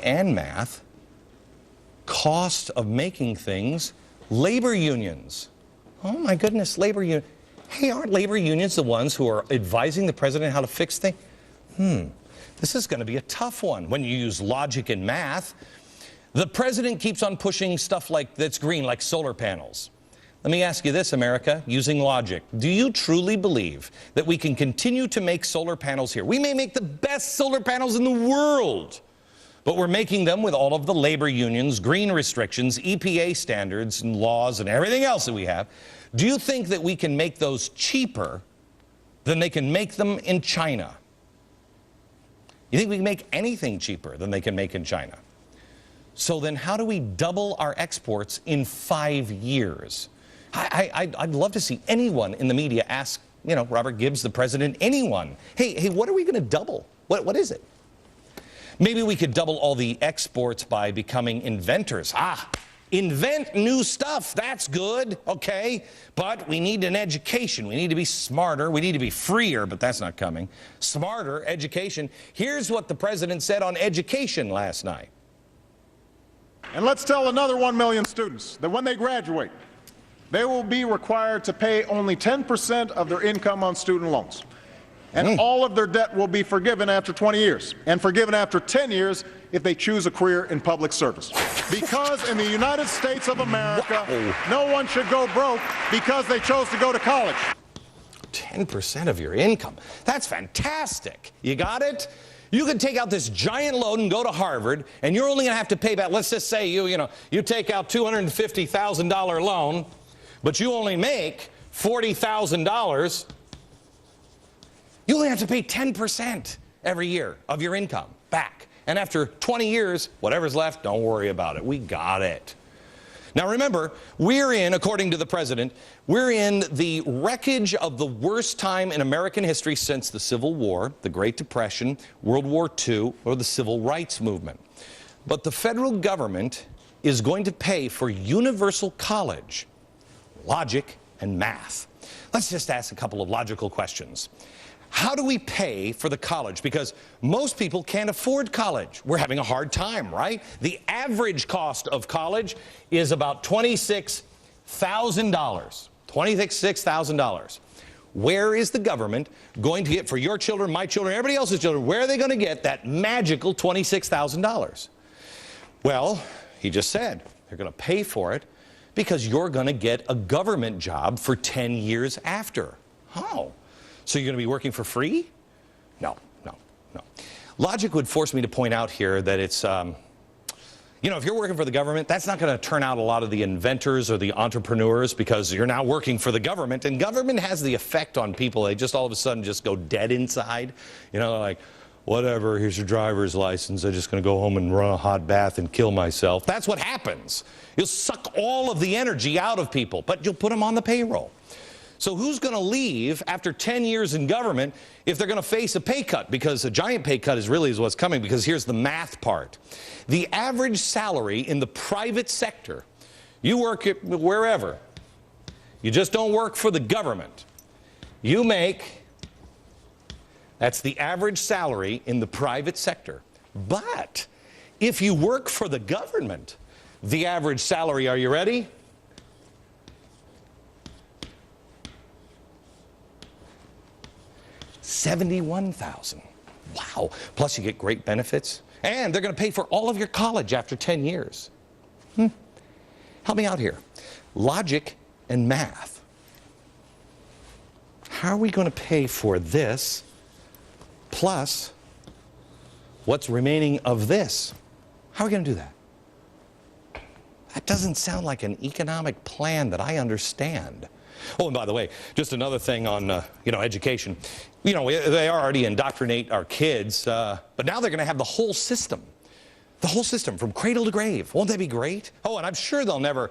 and math, cost of making things, labor unions. Oh my goodness, labor union. Hey, aren't labor unions the ones who are advising the president how to fix things? This is going to be a tough one when you use logic and math. The president keeps on pushing stuff like that's green, like solar panels. Let me ask you this, America, using logic. Do you truly believe that we can continue to make solar panels here? We may make the best solar panels in the world, but we're making them with all of the labor unions, green restrictions, EPA standards and laws and everything else that we have. Do you think that we can make those cheaper than they can make them in China? You think we can make anything cheaper than they can make in China? So then how do we double our exports in 5 years? I'd love to see anyone in the media ask, you know, Robert Gibbs, the president, anyone, hey, what are we going to double? What is it? Maybe we could double all the exports by becoming inventors. Invent new stuff. That's good, okay? But we need an education. We need to be smarter. We need to be freer, but that's not coming. Smarter education. Here's what the president said on education last night. And let's tell another 1 million students that when they graduate, they will be required to pay only 10% of their income on student loans. And all of their debt will be forgiven after 20 years, and forgiven after 10 years if they choose a career in public service. Because in the United States of America, no one should go broke because they chose to go to college. 10% of your income. That's fantastic. You got it? You could take out this giant loan and go to Harvard, and you're only going to have to pay back, let's just say you take out $250,000 loan, but you only make $40,000. You only have to pay 10% every year of your income back. And after 20 years, whatever's left, don't worry about it. We got it. Now remember, we're in, according to the president, we're in the wreckage of the worst time in American history since the Civil War, the Great Depression, World War II, or the Civil Rights Movement. But the federal government is going to pay for universal college, logic and math. Let's just ask a couple of logical questions. How do we pay for the college? Because most people can't afford college. We're having a hard time, right? The average cost of college is about $26,000. $26,000. Where is the government going to get, for your children, my children, everybody else's children, where are they going to get that magical $26,000? Well, he just said they're going to pay for it because you're going to get a government job for 10 years after. How? So you're going to be working for free? No. Logic would force me to point out here that it's, you know, if you're working for the government, that's not going to turn out a lot of the inventors or the entrepreneurs because you're now working for the government, and government has the effect on people. They just all of a sudden just go dead inside. You know, like, whatever, here's your driver's license. I'm just going to go home and run a hot bath and kill myself. That's what happens. You'll suck all of the energy out of people, but you'll put them on the payroll. So who's going to leave after 10 years in government if they're going to face a pay cut? Because a giant pay cut is what's coming, because here's the math part. The average salary in the private sector, you work it wherever, you just don't work for the government, you make, that's the average salary in the private sector. But if you work for the government, the average salary, are you ready? $71,000. Wow. Plus you get great benefits. And they're going to pay for all of your college after 10 years. Help me out here. Logic and math. How are we going to pay for this plus what's remaining of this? How are we going to do that? That doesn't sound like an economic plan that I understand. Oh, and by the way, just another thing on, education. You know, they already indoctrinate our kids, but now they're going to have the whole system from cradle to grave. Won't that be great? Oh, and I'm sure they'll never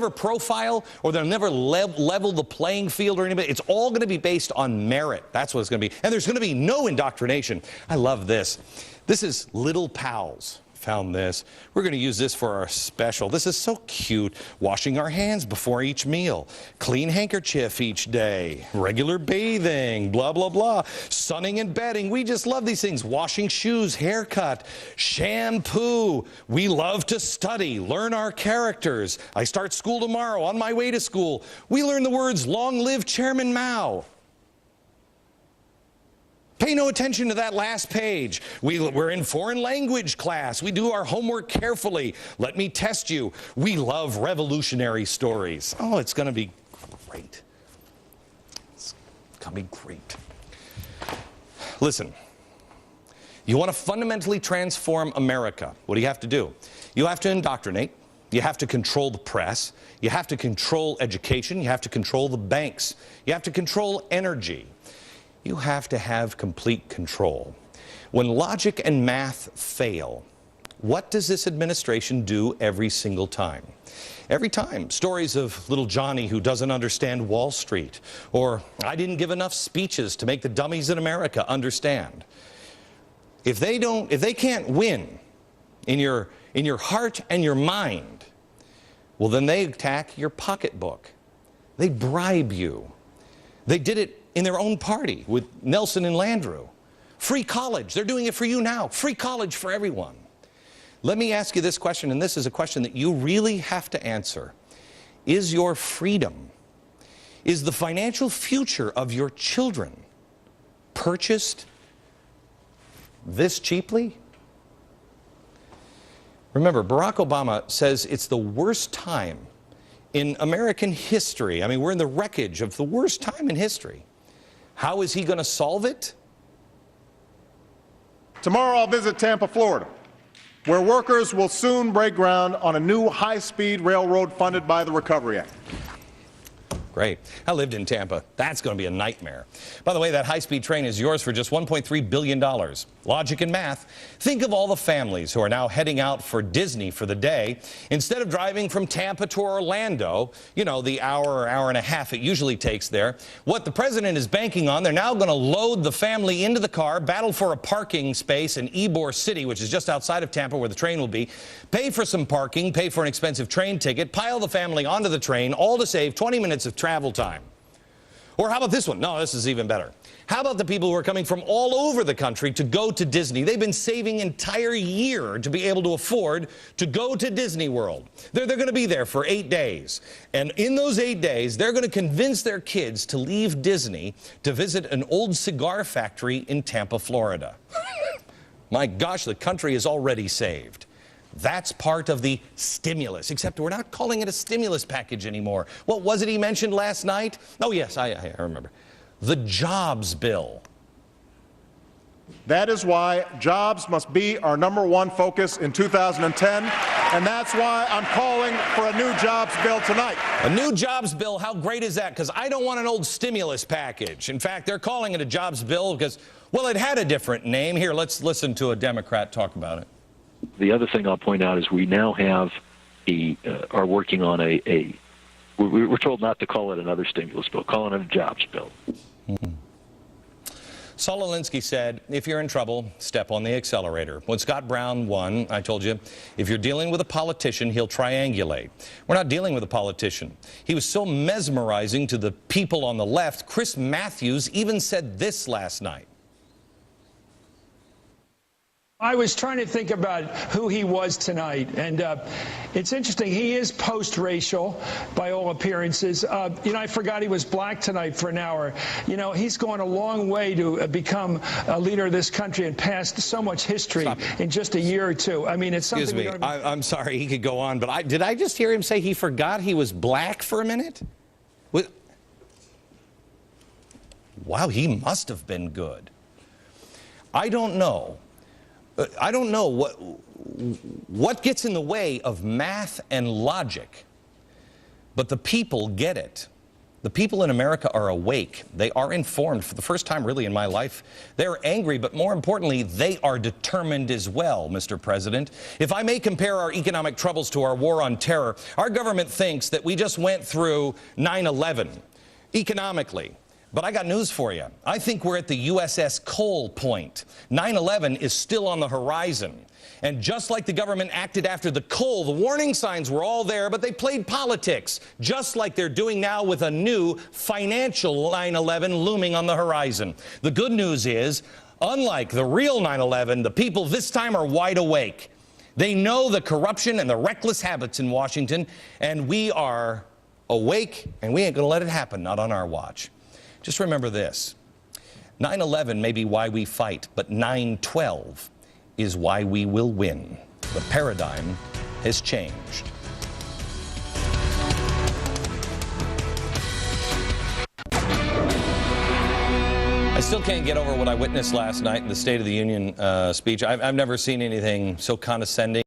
profile, or they'll never level the playing field or anything. It's all going to be based on merit. That's what it's going to be. And there's going to be no indoctrination. I love this. This is Little Pals. found this. We're going to use this for our special. This is so cute. Washing our hands before each meal. Clean handkerchief each day. Regular bathing. Blah, blah, blah. Sunning and bedding. We just love these things. Washing shoes. Haircut. Shampoo. We love to study. Learn our characters. I start school tomorrow. On my way to school. We learn the words, "Long live Chairman Mao." Pay no attention to that last page. We're in foreign language class. We do our homework carefully. Let me test you. We love revolutionary stories. Oh, it's going to be great. It's going to be great. Listen, you want to fundamentally transform America. What do you have to do? You have to indoctrinate. You have to control the press. You have to control education. You have to control the banks. You have to control energy. You have to have complete control. When logic and math fail, what does this administration do every single time? Every time, stories of little Johnny who doesn't understand Wall Street, or I didn't give enough speeches to make the dummies in America understand. If they can't win in your heart and your mind, well, then they attack your pocketbook. They bribe you. They did it in their own party with Nelson and Landrieu. Free college. They're doing it for you now. Free college for everyone. Let me ask you this question, and this is a question that you really have to answer. Is your freedom, is the financial future of your children purchased this cheaply? Remember, Barack Obama says it's the worst time in American history. I mean, we're in the wreckage of the worst time in history. How is he going to solve it? Tomorrow I'll visit Tampa, Florida, where workers will soon break ground on a new high-speed railroad funded by the Recovery Act. Great. I lived in Tampa. That's going to be a nightmare. By the way, that high-speed train is yours for just $1.3 billion. Logic and math. Think of all the families who are now heading out for Disney for the day. Instead of driving from Tampa to Orlando, you know, the hour and a half it usually takes there, what the president is banking on, they're now going to load the family into the car, battle for a parking space in Ybor City, which is just outside of Tampa where the train will be, pay for some parking, pay for an expensive train ticket, pile the family onto the train, all to save 20 minutes of travel time. Or how about this one? No, this is even better. How about the people who are coming from all over the country to go to Disney? They've been saving an entire year to be able to afford to go to Disney World. They're going to be there for 8 days. And in those 8 days, they're going to convince their kids to leave Disney to visit an old cigar factory in Tampa, Florida. My gosh, the country is already saved. That's part of the stimulus, except we're not calling it a stimulus package anymore. What was it he mentioned last night? Oh, yes, I remember. The jobs bill. That is why jobs must be our #1 focus in 2010, and that's why I'm calling for a new jobs bill tonight. A new jobs bill, how great is that? Because I don't want an old stimulus package. In fact, they're calling it a jobs bill because, well, it had a different name. Here, let's listen to a Democrat talk about it. The other thing I'll point out is we now have are working on we're told not to call it another stimulus bill, calling it a jobs bill. Mm-hmm. Saul Alinsky said, if you're in trouble, step on the accelerator. When Scott Brown won, I told you, if you're dealing with a politician, he'll triangulate. We're not dealing with a politician. He was so mesmerizing to the people on the left, Chris Matthews even said this last night. I was trying to think about who he was tonight, and it's interesting. He is post-racial, by all appearances. I forgot he was black tonight for an hour. He's gone a long way to become a leader of this country and passed so much history in just a year or two. I mean, it's something. Excuse me. I'm sorry. He could go on, but did I just hear him say he forgot he was black for a minute? Wow, he must have been good. I don't know what gets in the way of math and logic, but the people get it. The people in America are awake. They are informed for the first time really in my life. They're angry, but more importantly, they are determined as well, Mr. President. If I may compare our economic troubles to our war on terror, our government thinks that we just went through 9/11 economically. But I got news for you. I think we're at the USS Cole point. 9/11 is still on the horizon. And just like the government acted after the Cole, the warning signs were all there, but they played politics, just like they're doing now with a new financial 9/11 looming on the horizon. The good news is, unlike the real 9/11, the people this time are wide awake. They know the corruption and the reckless habits in Washington, and we are awake, and we ain't going to let it happen, not on our watch. Just remember this. 9/11 may be why we fight, but 9/12 is why we will win. The paradigm has changed. I still can't get over what I witnessed last night in the State of the Union speech. I've never seen anything so condescending.